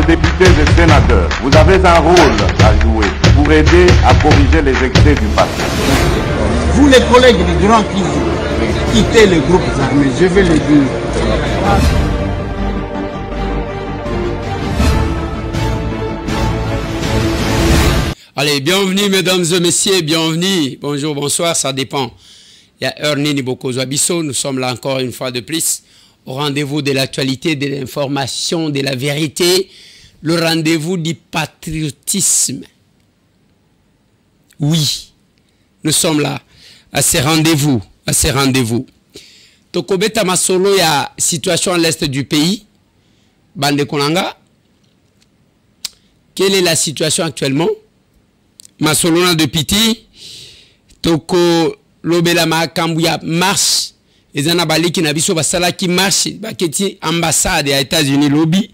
députés et sénateurs, vous avez un rôle à jouer pour aider à corriger les excès du passé. Vous les collègues du Grand Kivu, quittez les groupes armés, je vais le dire. Allez, bienvenue mesdames et messieurs, bienvenue. Bonjour, bonsoir, ça dépend. Il y a Ernini Bokozo Abisso, nous sommes là encore une fois de plus au rendez-vous de l'actualité, de l'information, de la vérité, le rendez-vous du patriotisme. Oui, nous sommes là à ces rendez-vous, Tokobeta Masolo, il y a situation à l'est du pays, Bande Konanga. Quelle est la situation actuellement? Masolona de Piti, Toko Lobela Makambouya marche, et Zana Baliki Nabiso Basala qui marche, Baketi ambassade des États-Unis lobby,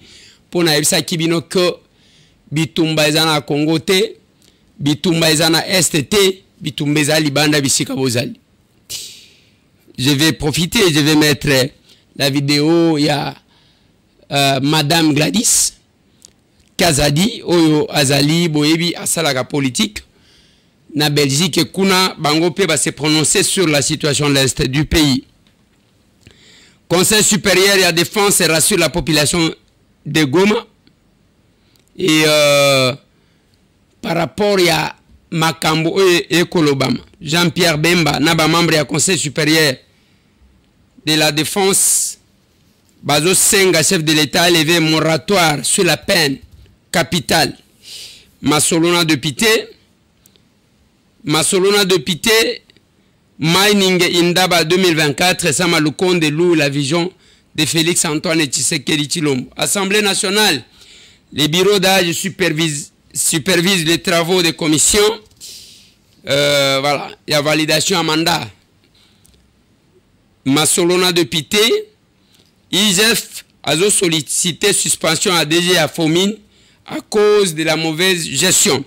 pour Naïbsa Kibino que Bitumba Zana Congo te, Bitumba Zana Est te, Bitumba Zali Banda Bisika Bozali. Je vais profiter, je vais mettre la vidéo, il y a Madame Gladys Kazadi, Oyo Azali, Boyebi, Asalaga politique. Na Belgique, Kuna, Bangope va se prononcer sur la situation de l'Est du pays. Conseil supérieur à défense rassure la population de Goma. Et par rapport à Makambo et Kolobama, Jean-Pierre Bemba, Naba membre du Conseil supérieur de la défense, Bazo Senga, chef de l'État, a levé moratoire sur la peine capitale. Masolona de Pité, Mining Indaba 2024, Sama Lukonde Lou, la vision de Félix Antoine Tshisekedi Tshilombo. Assemblée nationale, les bureaux d'âge supervisent les travaux des commissions. Voilà, il y a validation à mandat. Masolona de Pité, IGF a sollicité suspension à DG à Fomine à cause de la mauvaise gestion.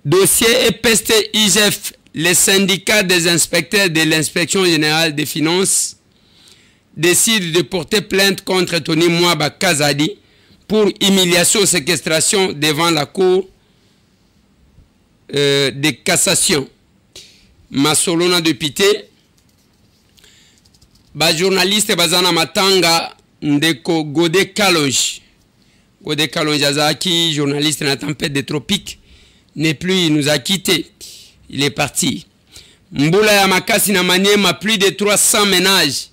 Dossier EPST IGF, les syndicats des inspecteurs de l'inspection générale des finances décident de porter plainte contre Tony Mwaba Kazadi pour humiliation et séquestration devant la cour de cassation. Masolona de Pité, journaliste Bazana Matanga Ndeko Godé Kalonji. Godé Kalonji Azaki, journaliste dans la tempête des tropiques, n'est plus, il nous a quittés. Il est parti. Mbula ya Makasi na Maniema, plus de 300 ménages.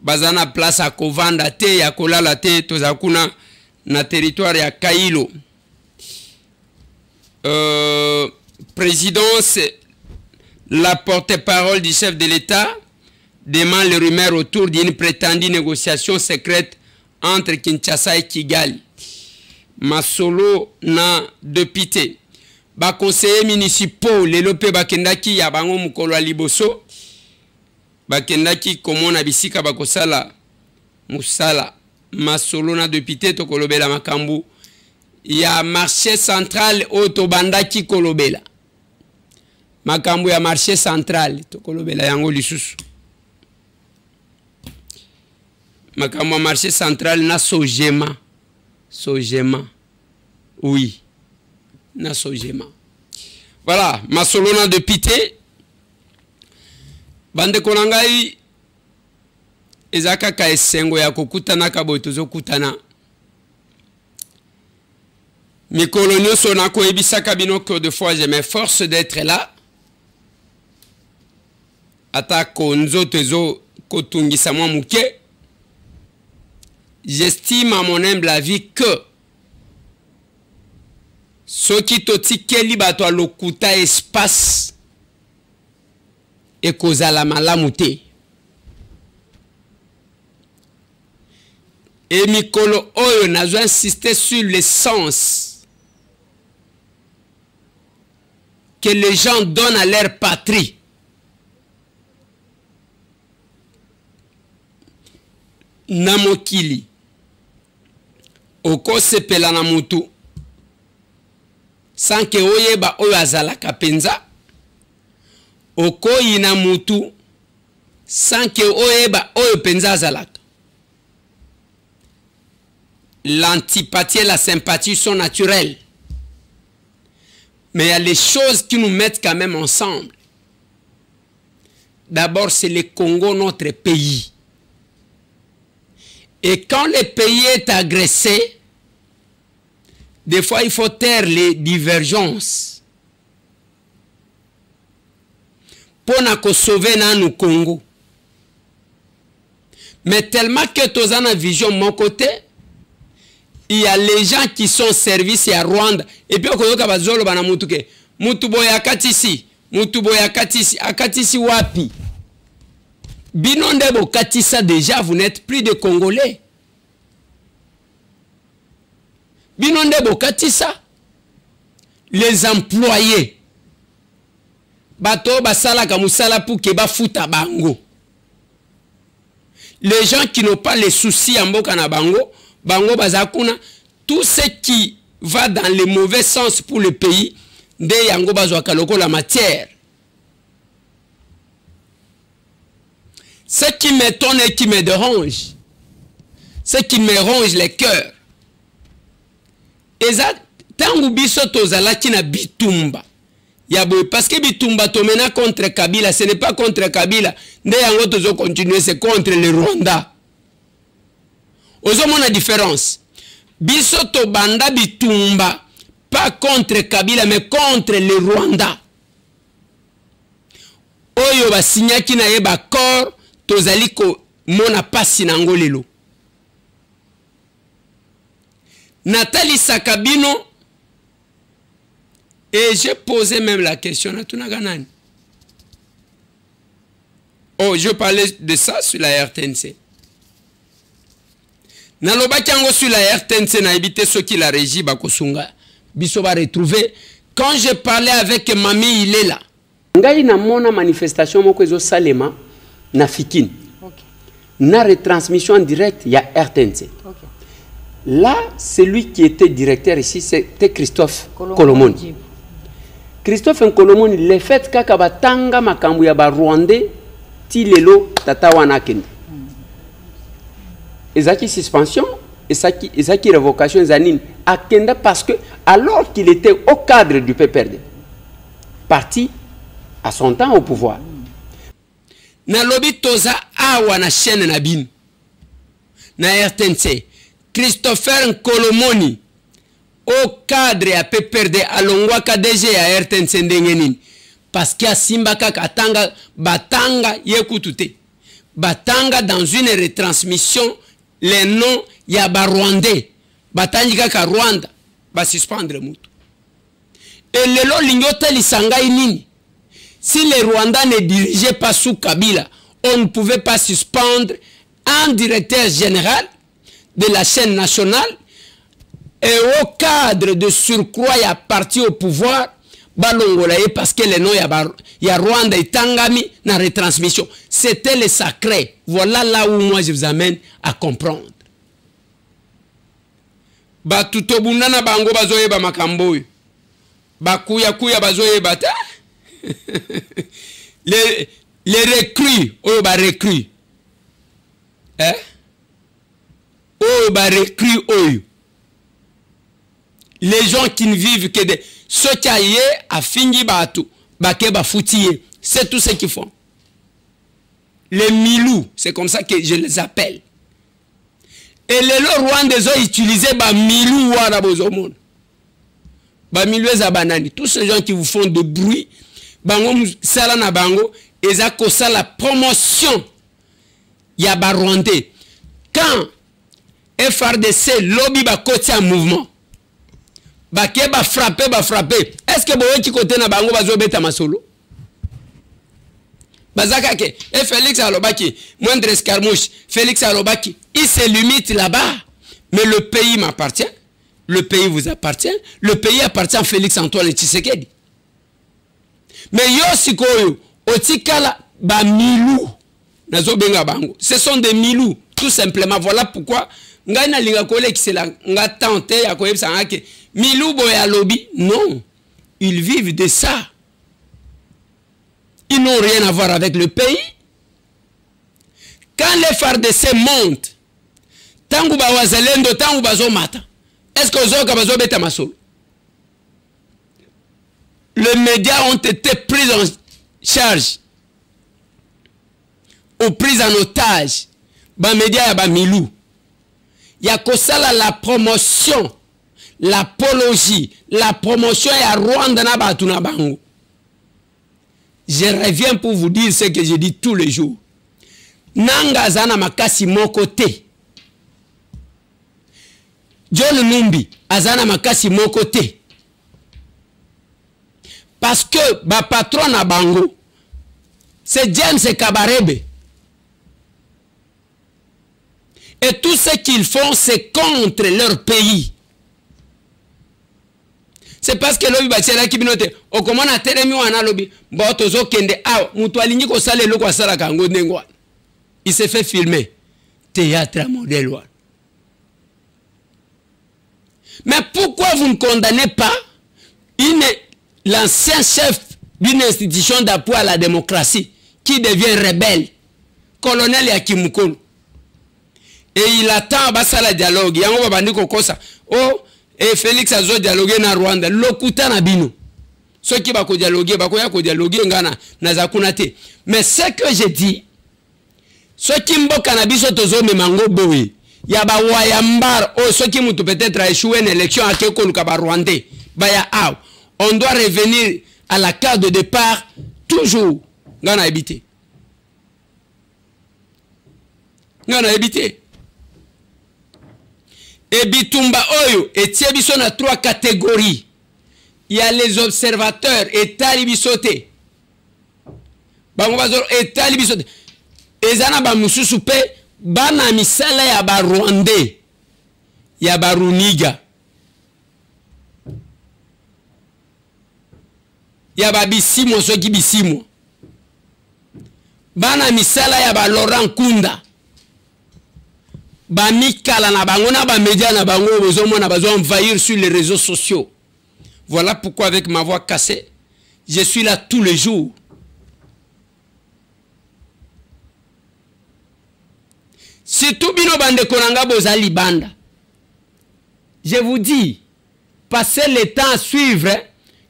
Bazana place à Kovanda te, ya Kolala te, Tozakuna, na territoire ya Kailo. Présidence, la porte-parole du chef de l'État demande les rumeurs autour d'une prétendue négociation secrète entre Kinshasa et Kigali. Masolo na de Pité. Ba conseillers municipaux, les lope bakendaki ya bango mukolo ya liboso. Bakendaki komona bisika bakosala musala. Masolo na de Pité to kolobela makambu. Ya marché central otobandaki kolobela. Makambu ya marché central to kolobela yango lisusu. Makambu ya marché central na Sojema. Sojema. Oui. Na Sojema. Voilà. Masolona de Pité. Bande Konangai. Ezaka ka esengo ya kokutana kabotozo kutana. Mikolo nyoso nako ebisaka bino que de fois je m'efforce d'être là. Atako nzoto ezo kotungisa mwa muke. J'estime à mon humble avis que ce qui totikeli bato a lokuta espace et kozala malamu te. Et mikolo oyo nazo insister sur l'essence que les gens donnent à leur patrie. Namokili oko sepela na mutu sans que oyeba oyo azalaka penza, oko yina mutu sans que oyeba oyo penza azalaka. l'antipathie et la sympathie sont naturelles. Mais il y a les choses qui nous mettent quand même ensemble. D'abord, c'est le Congo, notre pays. Et quand le pays est agressé, des fois, il faut taire les divergences. Pour nous sauver dans le Congo. Mais tellement que tu as une vision de mon côté, il y a les gens qui sont service à Rwanda. Et puis, on a Mutuboya Katisi, Mutuboya Katisi, Akatisi Wapi. Binondebo Katissa, déjà, vous n'êtes plus de Congolais. Binondebo Katissa, les employés. Bato basala kamusala pour que ba futa bango. Les gens qui n'ont pas les soucis en mboka na bango, bango bazakuna, tout ce qui va dans le mauvais sens pour le pays, de yango bazwaka loko la matière. Ce qui m'étonne et qui me dérange, ce qui me ronge les cœurs, et ça, tangu biso tozalaki na bitumba. Parce que Bitumba tomena contre Kabila, ce n'est pas contre Kabila. Ndeyango tozo continuer, c'est contre le Rwanda. Ozomona la différence. Biso to banda Bitumba, pas contre Kabila, mais contre le Rwanda. Oyo ba signaki na yeba kor, tozali ko mona pasi nango lelo. Nathalie Sakabino. Et j'ai posé même la question à Tunaganani. Oh, je parlais de ça sur la RTNC. Nalobakiango sur la RTNC, na évité ceux qui la régie, Bakosunga. Biso va retrouver. Quand je parlais avec Mami, il est là. Ngai na mona manifestation moko ezo salema na Fikine. Okay. Na retransmission en direct, il y a RTNC. Okay. Là, celui qui était directeur ici, c'était Christophe Kolomoni. Christophe Nkolomoni, le fait kaka batanga makambu ya ba Rwandais ti lelo tata wana kende. Ezaki suspension, ezaki révocation zanine akenda parce que alors qu'il était au cadre du PPRD, parti à son temps au pouvoir. Na lobi toza awa na chaîne na bin. Na RTNC, Christopher Nkolomoni au cadre à PPRD alongwa KDG à RTNC ndengenini parce qu'il y a Simbaka Katanga Batanga yekutute Batanga dans une retransmission les noms ya ba Rwandais Batangika ka Rwanda ba suspendre mutu et lelo lingota lisanga nini si les Rwandais ne dirigeaient pas sous Kabila on ne pouvait pas suspendre un directeur général de la chaîne nationale. Et au cadre de surcroît, il y a parti au pouvoir, parce que les noms, il y a Rwanda et Tangami dans la retransmission. C'était le sacré. Voilà là où moi je vous amène à comprendre. Batutobunana bango bazoye ba makambo. Bakuya kuya bazoye bata. Les recrues, oh ba recrues. Hein? Oh ba recrues oh. Les gens qui ne vivent que de ce qui a yé a fini batu, bakeba foutiye. C'est tout ce qu'ils font. Les milous, c'est comme ça que je les appelle. Et les Rwandais ont utilisé ba milou wara bozomon. Ba milou banani. Tous ces gens qui vous font de bruit, bango sala na bango, ezako sa la promotion ya ba Rwandais. Quand FRDC lobby ba côté en mouvement. Baké ba frappé. Est-ce que boye qui côté na bango bazo beta masolo? Bazaka ke et Félix Alobaki, moindre escarmouche, Félix Alobaki, il se limite là-bas. Mais le pays m'appartient, le pays vous appartient, le pays appartient à Félix Antoine Tshisekedi. Mais yo sikoyo, otikala ba milou nazo benga bango. Ce sont des milou, tout simplement. Voilà pourquoi ngai na linga kole ki c'est la nga tante ya koyebsa ngake milou boya lobby. Non, ils vivent de ça. Ils n'ont rien à voir avec le pays. Quand les FARDC montent, tangu ba wazalendo tangu bazo mata. Est-ce que ozoka bazo beta masolo? Les médias ont été pris en charge ou pris en otage. Ba médias ya ba milou. Ya kosala la promotion, l'apologie, la promotion ya Rwanda na batu na bango. Je reviens pour vous dire ce que je dis tous les jours. Nanga zana makasi moko te. John Numbi azana makasi moko te. Parce que ba patron na bango c'est James Kabarebe. Et tout ce qu'ils font c'est contre leur pays. C'est parce que lobi bachela kibinote okomona teremi wana lobi mboto zo kende awa mutu alingi ko sala eloko asala kango ndengwa. Il s'est fait filmer théâtre modèle. Mais pourquoi vous ne condamnez pas l'ancien chef d'une institution d'appui à la démocratie qui devient rebelle, colonel Yakimukolo? Et il attend basala dialogue. Yango babandi kokosa. Oh, et Félix azo dialogue na Rwanda. Lokuta na bino. Ceux qui bako dialogue, bako ya ko dialogue ngana na zakunate. Mais ce que je dis, ceux qui mboka na biso tozo memango boye. Yaba wayambar, oh, ceux qui mutu peut-être a échoué une élection à Kekoluka ba Rwandais. Baya aw. On doit revenir à la carte de départ toujours. Ngana habité. Ngana habité. Et Bitumba Oyo et Tiebiso na 3 catégories. Il y a les observateurs et talibisote. Bangobazor et talibisote. Et zana ba mususu pe bana misala ya ba Rwandais. Ya ba Runiga. Ya ba Bisimo soki Bisimo. Bana misala ya ba Laurent Kunda. Ba mikala na bango na ba média na bango bozomo na bazo envahir sur les réseaux sociaux. Voilà pourquoi avec ma voix cassée, je suis là tous les jours. Surtout bino bande konanga bozali banda. Je vous dis, passez le temps à suivre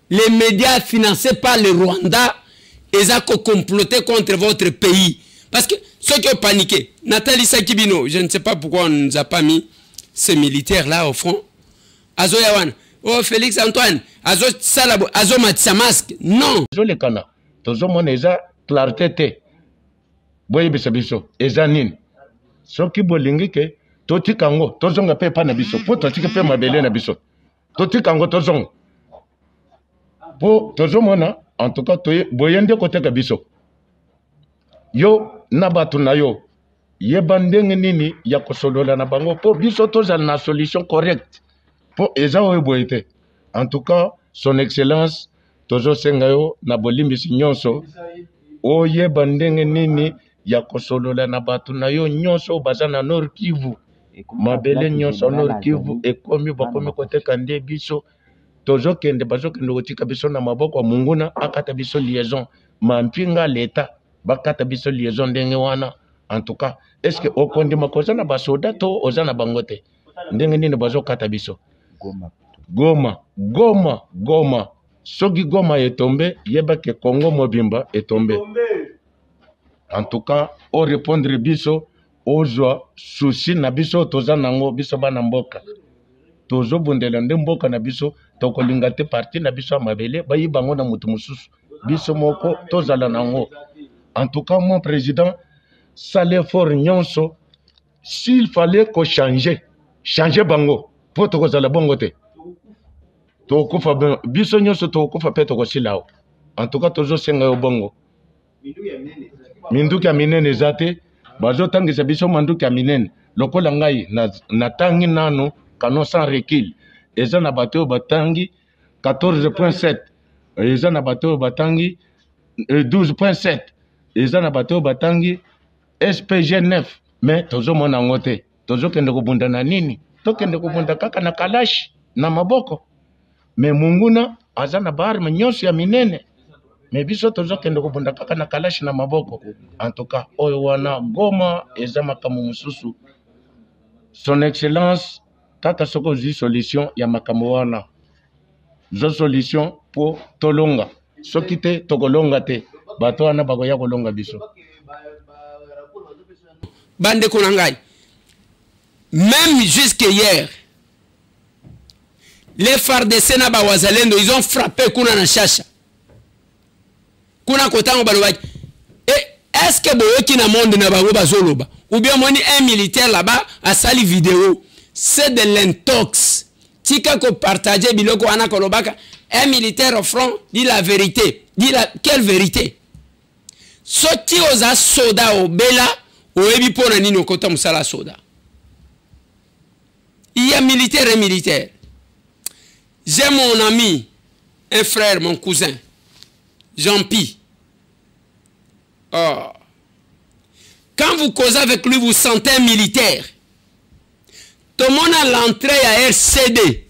les médias financés par le Rwanda et ça comploter contre votre pays. Parce que ceux qui ont paniqué, Nathalie Sakibino, je ne sais pas pourquoi on ne nous a pas mis ces militaires-là au front. Azo Yawan, oh Félix Antoine, Azo Salabo, Azo Matsamask, non. Azo le kana, tozo moneza clarté te. Boye biso, eza nini. Soki bolingi ke, toti kango, tozonga pe pa na biso, po toti ke pe mabele na biso. Toti kango tozonga. Po tozo mona, en tout cas, boyende kote ka biso. Yo, nabatu na yo, yebandenge nini ya kosolola na bango po biso tozala na solution correcte po eza oyo boyete. En tout cas, son excellence tozo senga yo na bolimbisi nyonso o yebandenge nini ya kosolola na batu na yo nyonso baza na Nord Kivu. Mabele nyonso Nord Kivu ekomi bakomi kote kande biso tozo kende bazo kende kotika biso na maboko munguna akata biso liaison mampinga l'État bakata biso liaison ndenge wana. En tout cas, est-ce que okondi makoza na basoda to ozana bangote ndenge nini bazo kata biso Goma soki Goma est tombé yeba ke Congo mobimba est tombé. En tout cas, o répondre biso ozwa souci na biso tozana ngo biso bana mboka tozo bundela nde mboka na biso tokolinga te parti na biso mabele bayi bango na mutu mususu biso moko tozala nango. En tout cas, mon président, ça l'effort nyonso, s'il fallait qu'on changer bango, pour que ça la bongote. Tokufa biso nyonso tokufa pe toko silao. En tout cas, tozo senga yo bongo. Minduki ya minene zate, bazo tangisa biso manduki ya minene. Lokola ngai na tangi nano canon sans recul. Eza na bateau batangi 14.7. Eza na bateau batangi 12.7. Eza na bateau batangi SPG 9. Mais tozo mona ngote. Tozo kende kubunda na nini? To kende kubunda kaka na kalashi na maboko. Mais munguna aza na barma nyonso ya minene. Mais biso tozo kende kubunda kaka na kalashi na maboko. En tout cas, oyo wana Goma eza makamu mususu. son excellence kaka soko zi solution ya makambo wana zo solution po tolonga soki te tokolonga te bato wana bakoya kolonga biso bande konangai même jusque hier les FARDC na ba wazalendo ils ont frappé kuna na Shasha kuna kotango balobaki est-ce que boyoki na monde na bango bazoloba ou bien moni un militaire là-bas a sali vidéo c'est de l'intox tika ko partager biloko ana kolobaka un militaire au front dit la vérité dit la quelle vérité soti oza soda obela oyebi pona nini okota musala soda il y a militaire et militaire. J'ai mon ami un frère mon cousin Jean-Pi. Oh. Quand vous causez avec lui, vous sentez un militaire. Tout le monde à l'entrée à RCD.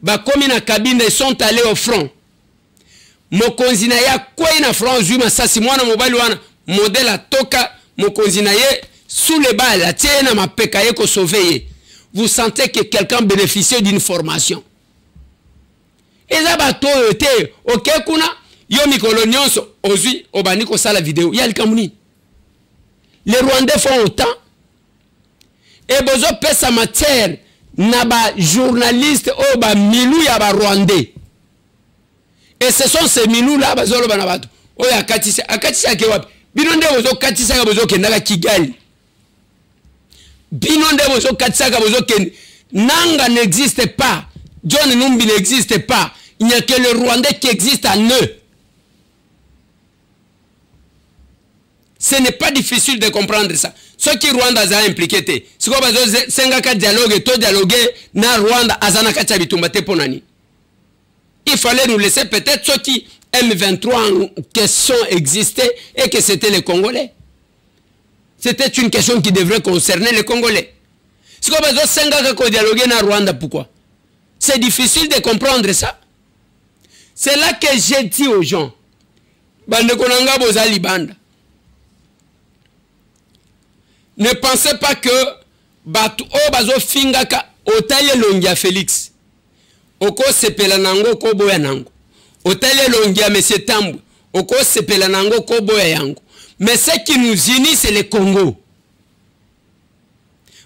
Comme na cabine, ils sont allés au front. Mokonzi na ya quoi na front zuma sasi mwana mobile wana modèle à toka mokonzi na ye sous les balles la tiena ma pekaye ko sauver. Vous sentez que quelqu'un bénéficie d'une formation. Et ça bato été OK kuna yo mikolo nyonso ozui obani ko sala vidéo ya likamuni. Les Rwandais font autant. Et bozo pesa matière na ba journaliste o ba milou ya ba Rwandais. Et ce sont ces milou là bazolo bana bato. O ya katisa ke wapi. Binonde bozo katisa ka bozo kendaka Kigali. Binonde bozo katisa ka bozo ken Nanga n'existe pas. John Numbi n'existe pas. Il n'y a que le Rwandais qui existe en eux. Ce n'est pas difficile de comprendre ça. Ce qui Rwanda a impliqué, c'est que Sengaka dialogue, to dialogue, na Rwanda azana kacha bitumbate ponani. Il fallait nous laisser peut-être ceux qui M23 en question existait et que c'était les Congolais. C'était une question qui devrait concerner les Congolais. C'est que Sengaka ko dialogue na Rwanda, pourquoi? C'est difficile de comprendre ça. C'est là que j'ai dit aux gens, bande konanga bozali banda. Ne pensez pas que batu o bazo fingaka otale longia Félix. Oko sepela nango ko boya nango. Otale longia monsieur Tambu. Oko sepela nango ko boya yango. Mais ce qui nous unit c'est le Congo.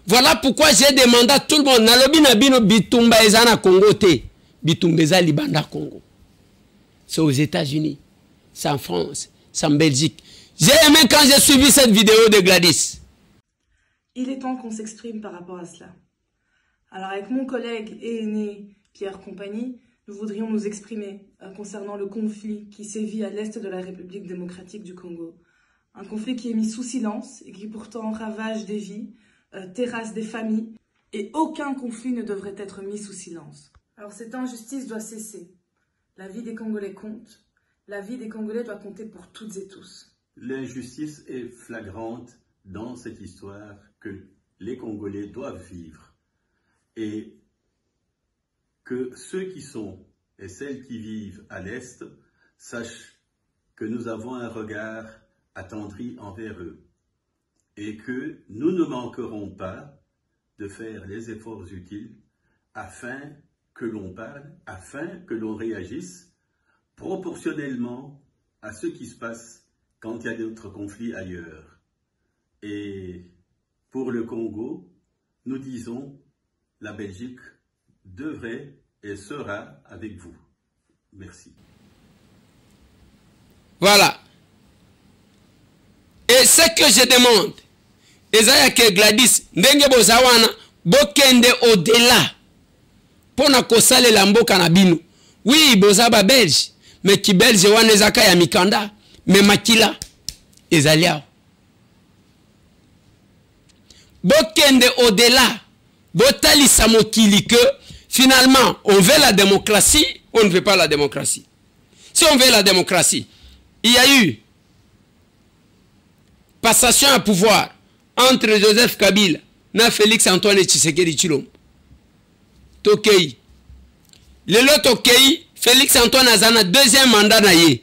Voilà pourquoi j'ai demandé à tout le monde nalobi na bino bitumba ezana Congo te. Bitumba ezali banda Congo. C'est aux États-Unis, c'est en France, c'est en Belgique. J'ai aimé quand j'ai suivi cette vidéo de Gladys. Il est temps qu'on s'exprime par rapport à cela. Alors avec mon collègue et aîné Pierre Compagnie, nous voudrions nous exprimer concernant le conflit qui sévit à l'est de la République démocratique du Congo. Un conflit qui est mis sous silence et qui pourtant ravage des vies, terrasse des familles, et aucun conflit ne devrait être mis sous silence. Alors cette injustice doit cesser. La vie des Congolais compte. La vie des Congolais doit compter pour toutes et tous. L'injustice est flagrante dans cette histoire que les Congolais doivent vivre. Et que ceux qui sont et celles qui vivent à l'Est sachent que nous avons un regard attendri envers eux. Et que nous ne manquerons pas de faire les efforts utiles afin que l'on parle, afin que l'on réagisse proportionnellement à ce qui se passe quand il y a d'autres conflits ailleurs. Et pour le Congo, nous disons, la Belgique devrait et sera avec vous. Merci. Voilà. Et ce que je demande, Ezaya que Gladys, ndenge bozawana, bokende au-delà. Pona kosale la mboka na bino. Oui, bozaba belge, mais ki belge wana ezaka ya mikanda, mais makila ezaliao. Bokende au-delà. Botalisa mokili que finalement on veut la démocratie, on ne veut pas la démocratie. Si on veut la démocratie, il y a eu passation à pouvoir entre Joseph Kabila et Félix Antoine Tshisekedi Tshilombo. Tokei. Le lot Tokei, Félix Antoine Azana, deuxième mandat naïe.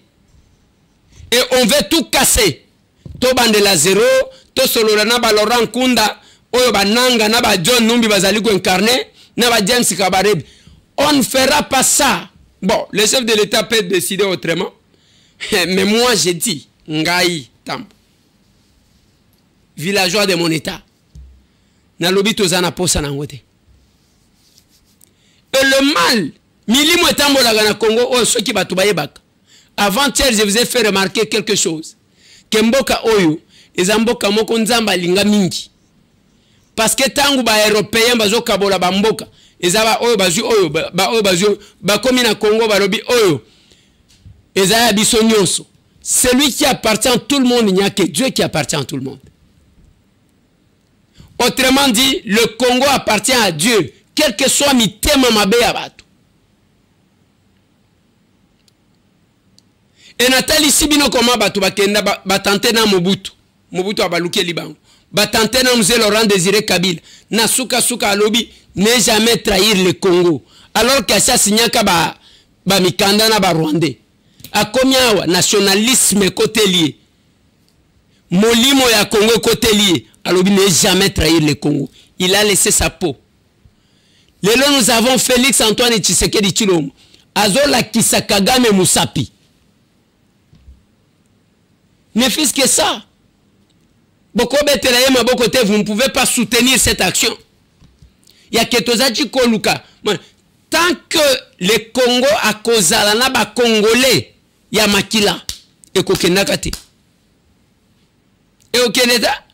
Et on veut tout casser. To bande la zéro, to solorana ba Laurent Kunda, oyo bananga na ba John Numbi bazali ko incarner na ba James Kabarebe. On ne fera pas ça. Bon, le chef de l'État peut décider autrement. Mais moi j'ai dit ngai tambo. Villageois de mon état. Na lobi tozana posa na ngote. Et le mal, milimo etambola na Congo o ceux qui batubaye baka. Avant-hier, je vous ai fait remarquer quelque chose. Kemboka oyo, ezamboka moko nzamba linga mingi. Parce que tangu ba européen bazo kabola bamboka, ezaba oyo bazu oyo ba oyo bazu ba komi na Congo balobi oyo. Ezaya biso nyonso. Celui qui appartient à tout le monde, il n'y a que Dieu qui appartient à tout le monde. Autrement dit, le Congo appartient à Dieu, quel que soit mitema mabe ya bato. Et Nathalie Sibino comment bato bakenda batante na Mobutu. Mobutu abaluke libango. Batante na Mzee Laurent Désiré Kabila. Na suka alobi ne jamais trahir le Congo. Alors que ça signaka ba mikanda na ba Rwandais. A combien nationalisme côté lié. Molimo ya Congo côté lié. Alobi ne jamais trahir le Congo. Il a laissé sa peau. Lelo nous avons Félix Antoine Tshisekedi Tshilombo. Azola Kisakagame Musapi. Ne fût-ce que ça. Vous ne pouvez pas soutenir cette action. Il y a Ketozachi Koluka. Tant que le Congo a causé la Congolais, il y a Makila. Et Kokenakate. Et au Canada,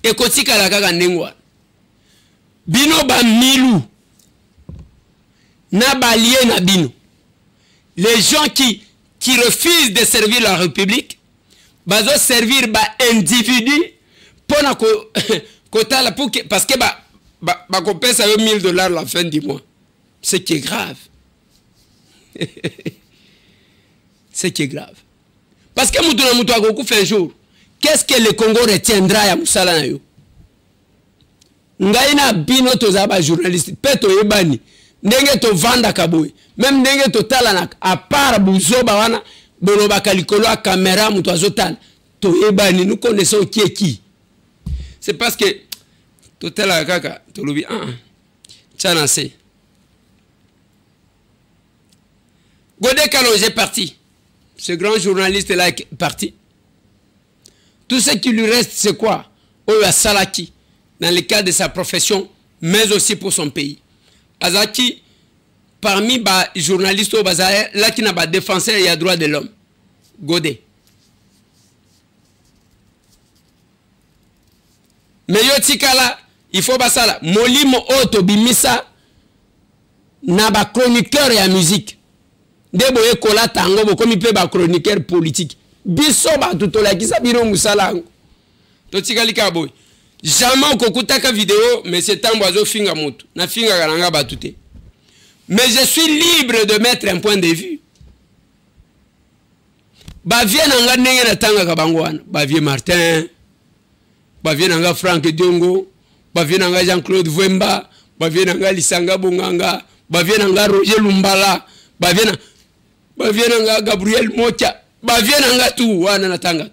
et Kotika la Kaganengwa. Bino ba milou. Na balie na bino. Les gens qui refusent de servir la République, bazo servir ba individu pour na kotala pour que parce que ba compense avec $1000 la fin du mois. Ce qui est grave. Ce qui est grave. Parce que mutu na mutu akoku fait jour. Qu'est-ce que le Congo retiendra ya musala na yo? Ngai na bino tozaba journaliste peto yebani ndenge to vanda kaboy même ndenge to tala na à part buzoba wana boloba kalikolo a caméra mutu azotala to yebani nous connaissons qui est qui. C'est parce que to tala kaka to lobi tchana c'est Godé Kalonji est parti. Ce grand journaliste là est parti. Tout ce qui lui reste c'est quoi? Oya Salaki dans le cadre de sa profession, mais aussi pour son pays. Azaki, parmi les journalistes au bazar, là qui n'a pas défenseur et droit de l'homme. Godé. Mais yo tikala, il faut pas ça là. Molimo Oto Bimisa n'a pas chroniqueur et à musique. Deboye kola tango, comme il peut pas chroniqueur politique. Biso ba tutola kisa biro musalango. To tikali kaboy. Jamais kokutaka vidéo mais c'est tamboazo finga moto na finga karanga batute. Mais je suis libre de mettre un point de vue. Ba vie nanga ndenge na tanga kabango wana, ba vie Martin, ba vie nanga Frank Diongo, ba vie nanga Jean-Claude Vwemba, ba vie nanga Lisanga Bonganga, ba vie nanga Roger Lumbala, ba vie nanga Gabriel Mocha, ba vie nanga tu wana na tanga.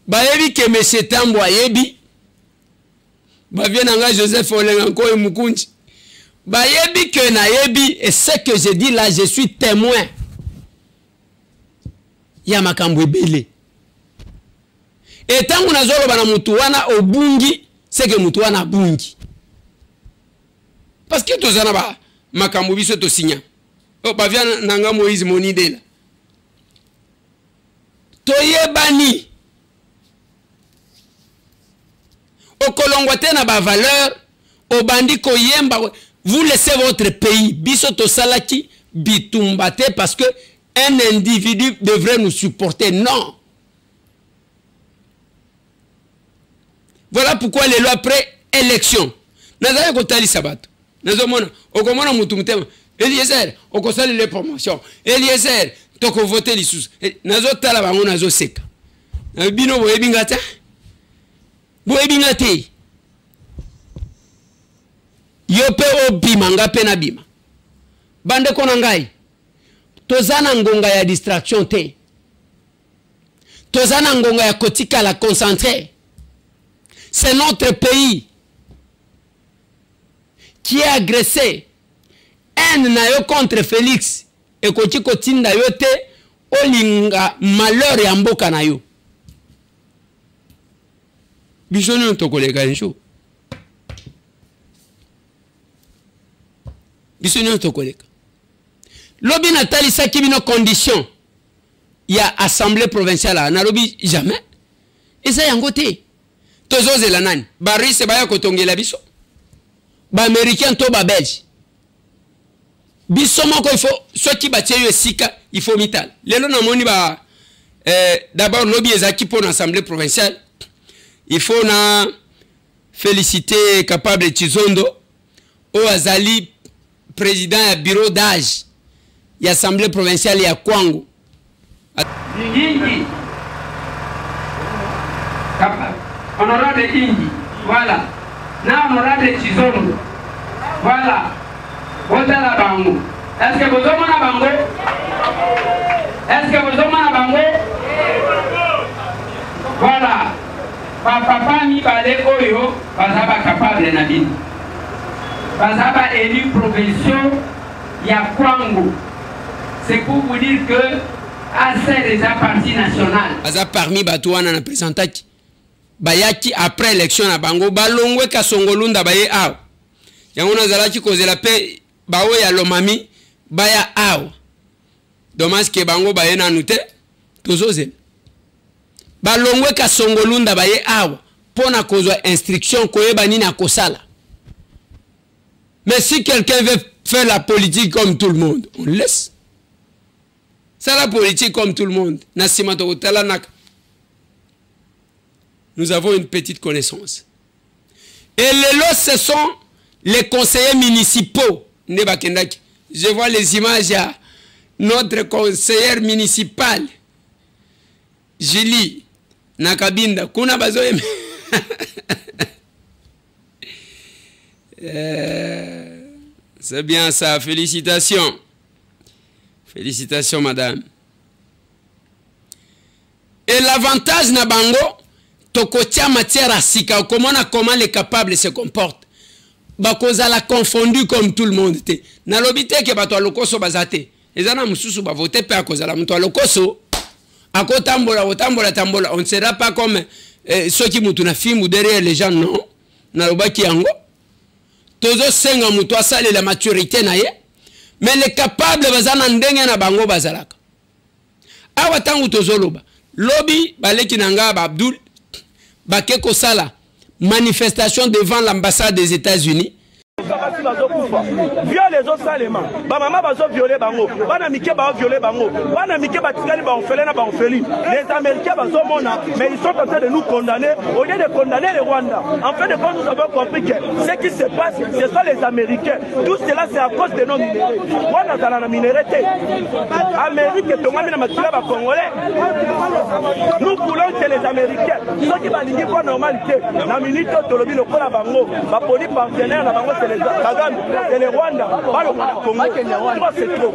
Bayebi ke monsieur Tambo ayebi bavie nanga Joseph Olenganko et Mukunji bayebi ke na yebi et ce que je dis là je suis témoin ya makambo ebele et tangu nazolo bana mutu wana obungi c'est que mutu wana bungi parce que tozana ba makambo biso to sinya o bavie nanga Moïse Monidela toyebani au Kolongwate na ba valeur au bandi koyemba vous laissez votre pays bisoto salaki bitumbate parce que un individu devrait nous supporter. Non. Voilà pourquoi les lois pré-élection nazaya kotali sabato nazomona okomona mutu mutema Eliezer okosali les promotions Eliezer toko voter lisusu nazotala bango nazoseka na bino boyebingata boyebingate yope obima ngape na bima bande kona ngai tozana ngonga ya distraction te tozana ngonga ya kotika la concentré C'est notre pays qui est agressé. Haine na yo contre Félix. Et koti kotinda yo te olinga malheur ya mboka na yo. Bisoni on tokoleka njo. Bisoni on tokoleka. Lobi natali sa ki bino condition. Il y a assemblée provinciale à Nairobi jamais. Et ça yango te. Tozo zelanani. Bari se baya kotongela biso. Ba américain to ba belge. Biso moko il faut ceux qui batie yo sika il faut mital. Lelo na moni ba d'abord lobi ezaki pour l'assemblée provinciale. Il faut na féliciter capable Chizondo au azali président ya bureau d'âge. Il y a assemblée provinciale ya Kwango. Ingi. Honorable Ingi. Voilà. Na honorable Chizondo. Voilà. Votala bango. Est-ce que vous avez un bango? Est-ce que vous avez un bango? Voilà. Papa mi balé oyo, bazaba capable na bino. Bazaba élu provincial ya Kwango. C'est pour vous dire que assez déjà parti national. Baza parmi batouana na présentaki. Bayaki après élection na bango balongwe ka songolunda baye aw. Yango na zalaki kozela pe bawo ya lomami baya aw. Dommage que bango baye na nute tozoze. Balongwe ka songolunda baye aw pona kozwa instruction koyeba nini akosala. Mais si quelqu'un veut faire la politique comme tout le monde, on le laisse. C'est la politique comme tout le monde. Nous avons une petite connaissance. Et les lots, ce sont les conseillers municipaux. Je vois les images à notre conseillère municipale. Julie Nakabinda. Kuna bazoye. C'est bien ça. Félicitations. Félicitations, madame. Et l'avantage na bango, tokotia matière à sika, comment les capables se comportent. Bakoza la confondu comme tout le monde. Na lobite ke bato lokoso bazate. Ezana mususu ba voter pe akoza la muto lokoso. Akotambola otambola tambola. On ne sera pas comme ceux qui mutu na film ou derrière les gens, non. Na lobaki yango. Tozo senga muto asale la maturité na ye. Mais les capables bazana ndenge na bango bazalaka. Awa tangu tozoloba. Lobby baleki nanga ba Abdul bakeko sala manifestation devant l'ambassade des États-Unis. Viole les autres salement. Ba maman bazo violer bango. Bana mike ba violer bango. Bana mike ba tikali ba orphelin na ba orphelin. Les Américains bazo mona, mais ils sont en train de nous condamner au lieu de condamner le Rwanda. En fait de compte, nous avons compris que ce qui se passe, ce sont les Américains. Tout cela c'est à cause de nos minéraux. Rwanda dans la minéralité. Amérique tongami na makila ba Congolais. Nous voulons que les Américains, ceux qui va ligue pour normalité, na minute tolobi lokola bango, ba poli partenaire na bango c'est les Kagame, c'est les Rwanda, pas le Congo. C'est trop.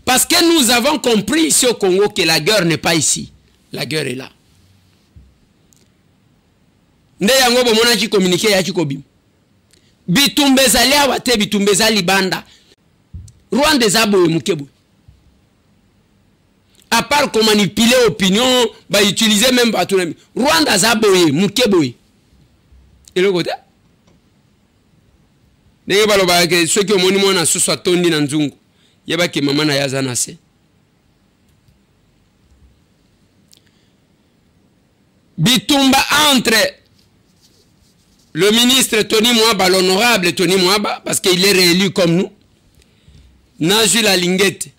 Parce que nous avons compris ici au Congo que la guerre n'est pas ici. La guerre est là. Nde yango bomona ki communiquer ya kikobim. Bitumbezali awate bitumbezali banda. Rwanda zabo mukebo. À part qu'on manipuler l'opinion, bah utiliser même pas tout le monde. Rwanda zaboye mukeboye. Et le côté ndenge baloba ke soki omoni mwana susu atondi na nzungu yeba ke mama na yaza na se. Bitumba entre le ministre Tony Mwaba, l'honorable Tony Mwaba, parce qu'il est réélu comme nous, Najul Alingete,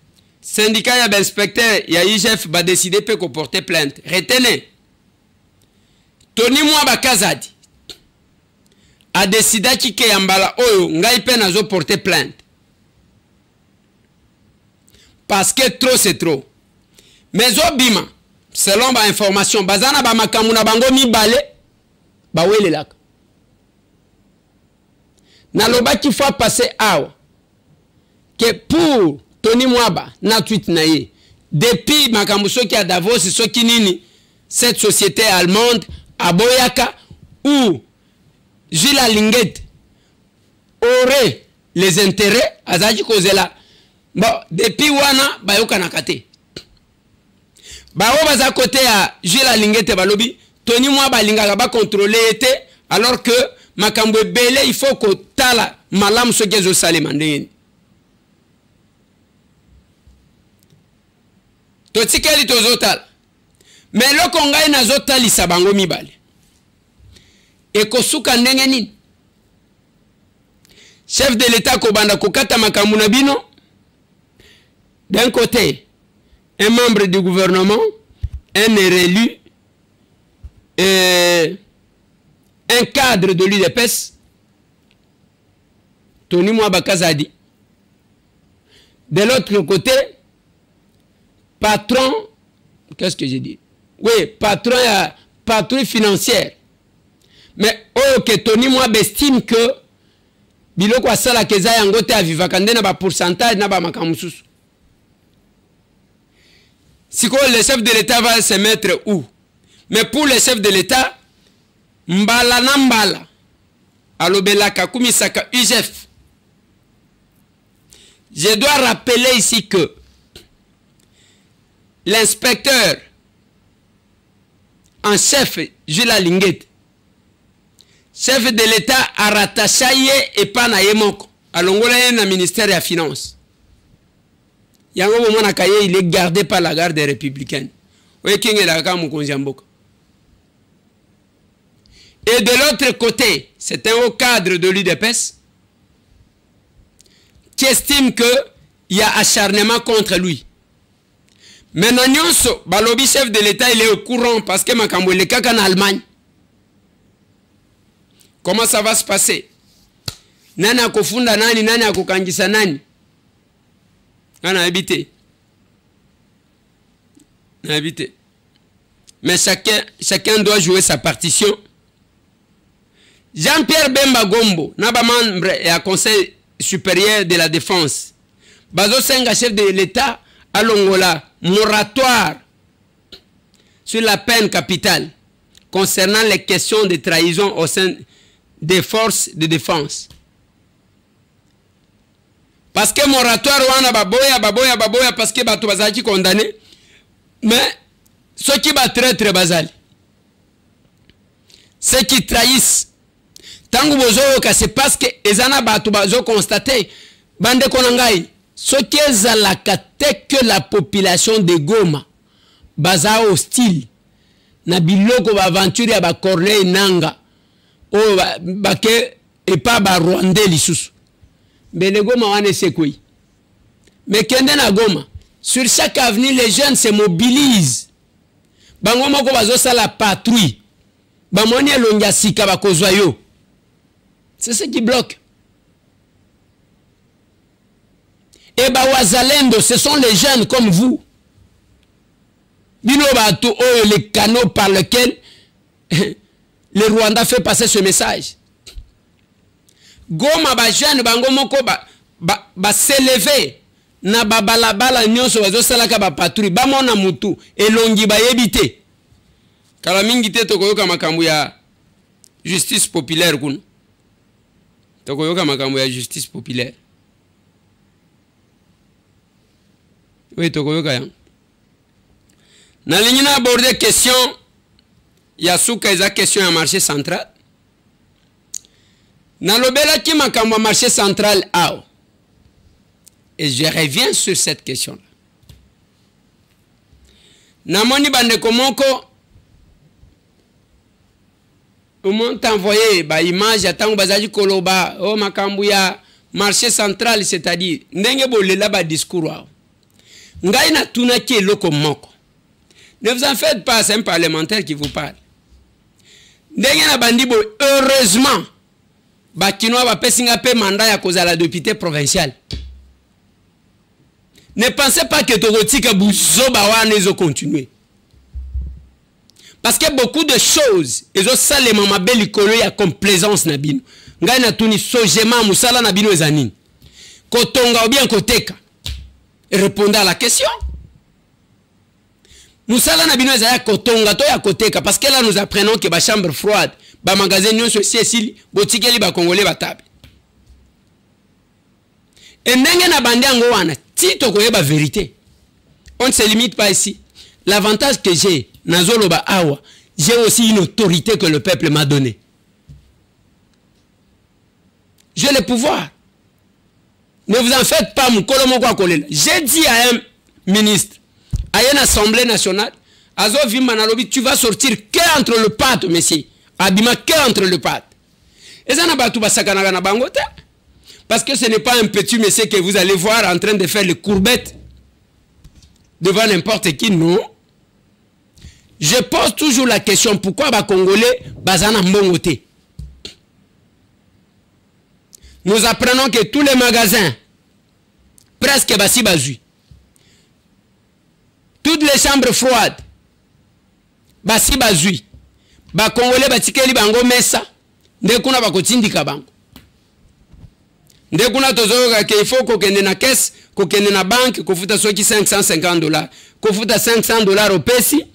syndicat ya inspecteur ya IGF va décider peut porter plainte. Retenez, Tony Mwaba Kazadi, a décidé que yambala oyo ngai pe nazo porter plainte parce que trop c'est trop. Mais obima selon ba information bazana ba makamu na bango mibale ba welelaka na loba qui faut passer awa que pour Tony Mwaba na tweet na ye depuis makamu soki a Davos soki nini cette société allemande aboyaka où Gilles Linguette aurait les intérêts azaji kozela bon depuis wana bayoka nakate ba o baza côté à Gilles Linguette balobi Tony Mwaba lingaka ba contrôler été alors que makambo belé il faut que tala malam soki ezo salema ndeni to tikeli tozotal mais le kongai nazotali sabango mibale ekosuka ndenge nini chef de l'état kobanda kokata makambo na bino d'un côté un membre du gouvernement un élu un cadre de l'UDPS Tony Mwaba Kazadi de l'autre côté patron qu'est-ce que j'ai dit oui patron financière. Mais oh que Tony Mwaba estime que biloko asala keza yango te avivaka nde na ba pourcentage na ba makamususu. Si le chef de l'État va se mettre où? Mais pour le chef de l'État, mbala na mbala alobelaka kumisaka UGF. Je dois rappeler ici que l'inspecteur en chef Gilles Linguette, chef de l'État a rattaché et pas na yemoko alongola na ministère de la finance. Yango momona kaye il est gardé par la garde républicaine. Oui kinge la ka mukonzi mboka. Et de l'autre côté, c'est un haut cadre de l'UDPS qui estime que il y a acharnement contre lui. Maintenant nyonso balobi chef de l'État il est au courant parce que makambo le kaka en Allemagne. Comment ça va se passer? Nani akofunda nani, nani akokangisa nani? Nana habité. Habité. Mais chacun doit jouer sa partition. Jean-Pierre Bemba Gombo, naba membre et à conseil supérieur de la défense. Bazo Senga, chef de l'État, à Longola, moratoire sur la peine capitale concernant les questions de trahison au sein des forces de défense. Parce que moratoire wana baboya parce que bato bazaki condamné mais ceux qui ba traître bazali ceux qui trahissent tangu bozo ka c'est parce que ezana bato bazo constater bande konangai ceux qui ezalaka que la population de Goma baza hostile na biloko ba aventure ya ba Corneille Nanga o ba ke et pas ba Rwandais lisusu. Mais les Goma wane sekoi. Mais kende na Goma, sur chaque avenue les jeunes se mobilisent. Bango moko bazo sala patrouille. Bamoni elonga sika bakozwa yo. C'est ce qui bloque. Et Wazalendo, ce sont les jeunes comme vous. Bino bato oh, les canaux par lesquels le Rwanda fait passer ce message. Goma ba jeune bango moko ba s'élever na balabala nyonso bazo salaka ba patrouille ba mona mutu elongi ba yebite kala mingi te tokoyoka makambo ya justice populaire kuno tokoyoka makambo ya justice populaire oui tokoyoka ya na ligne na aborder question ya suka eza question ya marché central. Nalobela ki makambo marché central ao. Et je reviens sur cette question-là. Namoni bande komoko au moins envoyé ba image atango bazaji koloba o makambo ya marché central c'est-à-dire ndenge bolela ba discours ao. Ngai na tunaki eloko moko. Ne vous en faites pas, c'est un parlementaire qui vous parle. Ndenge na bandibo heureusement bakinois bapesinga pe mandat ya kozala député provincial. Ne pensez pas que tokotika buzoba wana ezo continuer. Parce que beaucoup de choses ezo salema mabe likolo ya complaisance na bino. Ngai na tuni sojema musala na bino ezanini. Kotonga ou bien koteka. Répondez à la question. Musala na bino ezaya kotonga to ya koteka parce que là nous apprenons que ba chambre froide, ba magasin nyonso sesili, botikeli ba congolais ba table. Et ndenge na bande yango wana, ti to koyeba vérité. On ne se limite pas ici. L'avantage que j'ai, nazoloba awa, j'ai aussi une autorité que le peuple m'a donnée. J'ai le pouvoir. Ne vous en faites pas, j'ai dit à un ministre, à une assemblée nationale, tu vas sortir que entre le pâte, monsieur. Abima que entre le pâte. Et ça n'a pas tout parce que ce n'est pas un petit monsieur que vous allez voir en train de faire les courbettes devant n'importe qui, non. Je pose toujours la question, pourquoi les Congolais bazana mbongote? Nous apprenons que tous les magasins, presque basi bazui, toutes les chambres froides, basi bazui, ba Congolais batikeli bango mesa, ndekuna bakotindika bango. Ndekuna tozoka ke il faut kokende na caisse, kokende na banque, kofuta soki $550, kofuta $500 au pesi,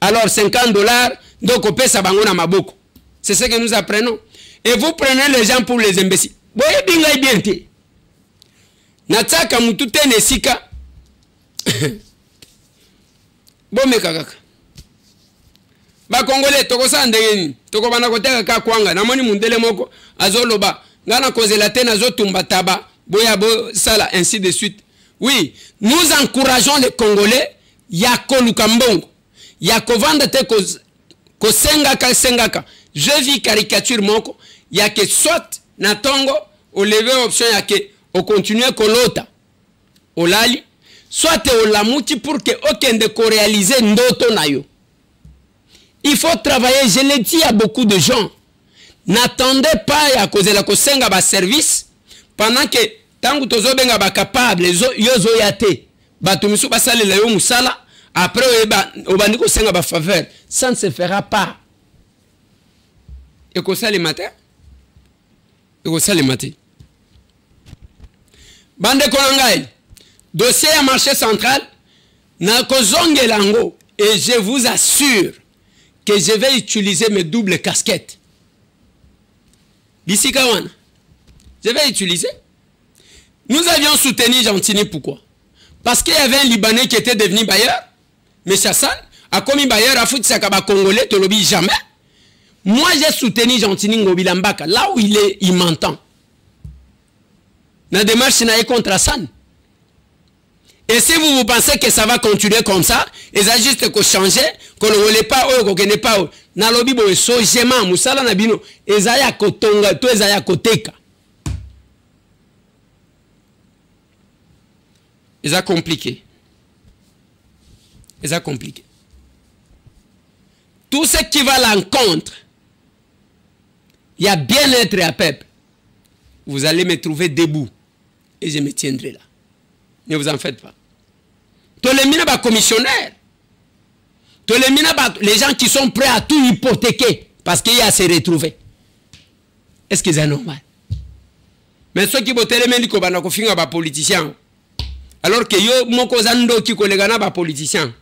alors $50, donc au pesa bango na maboko. C'est ce que nous apprenons. Et vous prenez les gens pour les imbéciles. Boye bingai biente. Nataka mutute nesika. Bome kakaka. Ba Congolais toko sandeni, toko bana koteka ka kwanga, namoni mundele moko azoloba, ngana kozela te nazo tumba taba, boya bo sala ainsi de suite. Oui, nous encourageons les Congolais ya koluka mbongo. Ya kovanda te ko sengaka. Je vis caricature moko, ya que soit na tongo au lever option ya que au continuer kolota au lali, soit au lamuti pour que aucun de ko réaliser ndoto na yo. Il faut travailler, je l'ai dit à beaucoup de gens. N'attendez pas à cause de la kosenga ba service pendant que tangu tozo benga ba capable yo zo yate batumisu basale la yo musala après obandi kosenga ba faveur, ça ne se fera pas. Et que ça le matin? Et que ça le matin? Bande Konangai, dossier à marché central, na kozonge lango, et je vous assure que je vais utiliser mes doubles casquettes. D'ici Kawana, je vais utiliser. Nous avions soutenu Gentini, pourquoi? Parce qu'il y avait un Libanais qui était devenu bailleur, mais Chassan a commis bailleur à foutre Sakaba Congolais, te l'oublie jamais. Moi, j'ai soutenu Gentini Ngobilambaka, là où il est, il m'entend. La démarche n'est contre Hassan. Et si vous pensez que ça va continuer comme ça, il s'agit juste que changer, qu'on ne voulait pas, qu'on ne pas. Nalobi bo sojema musala na bino ezaya kotonga to ezaya koteka. C'est compliqué. C'est compliqué. Tout ce qui va à l'encontre, il y a bien-être à peuple. Vous allez me trouver debout et je me tiendrai là. Ne vous en faites pas. Tous les mina commissionnaires, tous les mina les gens qui sont prêts à tout hypothéquer parce qu'il y a à se retrouver. Est-ce que c'est normal? Mais ceux qui votent les mêmes qui sont politiciens, alors que yo moko zando qui collèguent ba politiciens,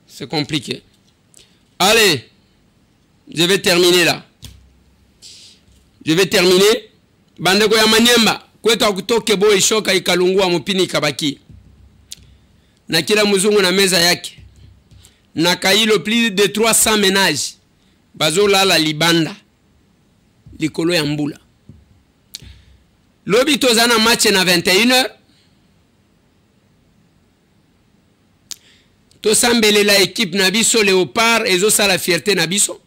c'est compliqué. Allez, je vais terminer là. Je vais terminer. Bandeko ya Manyemba, kwetu akutoke boy shoka ikalungua mupini kabaki. Na kila muzungu na meza yake. Na kailo plus de 300 ménages. Bazola la libanda. Likolo ya mbula. Lobi tozana match na 21h. Tosambele la équipe nabiso Léopard ezo sa la fierté nabiso.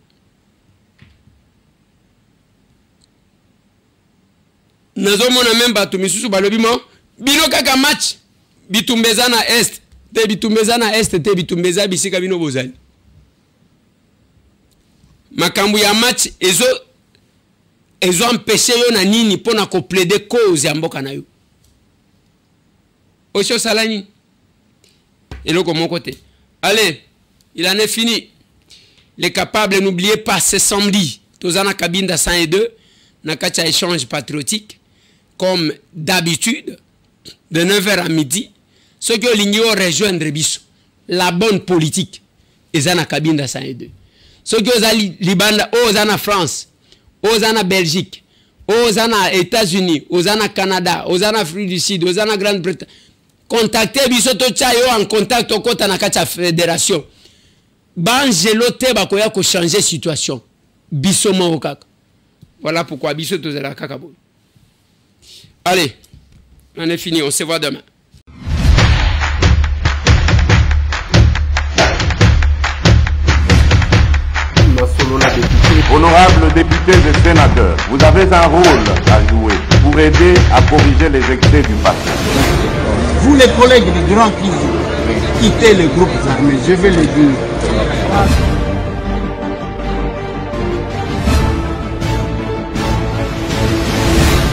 Nazomona même batu misusu balobi mo bino kaka match bitumbeza na est te bitumbeza na est te bitumbeza bisika bino bozali. Makambu ya match ezo ils ont empêché yo na nini pour na ko plaider cause ya mboka na yo. Ocho salani. Et là, mon côté. Allez, il en est fini. Les capables, n'oubliez pas, ce samedi, tous en cabine de 102, na kacha échange patriotique, comme d'habitude, de 9h à midi. Ceux qui ont rejoindre Bisso, la bonne politique, ils en cabine de 102. Ceux qui ont Libanda, aux en France, aux en Belgique, aux en États-Unis, aux en Canada, aux en Afrique du Sud, aux en Grande-Bretagne. Contactez biso to chayo en contact au kota na kati fédération. Banjelo te bakoya ko changer situation. Biso mo kaka. Voilà pourquoi biso to zela kaka bo. Allez, on est fini, on se voit demain. Honorables députés et sénateurs, vous avez un rôle à jouer pour aider à corriger les excès du passé. Vous les collègues du Grand Kivu, quittez les groupes armés, je vais le dire.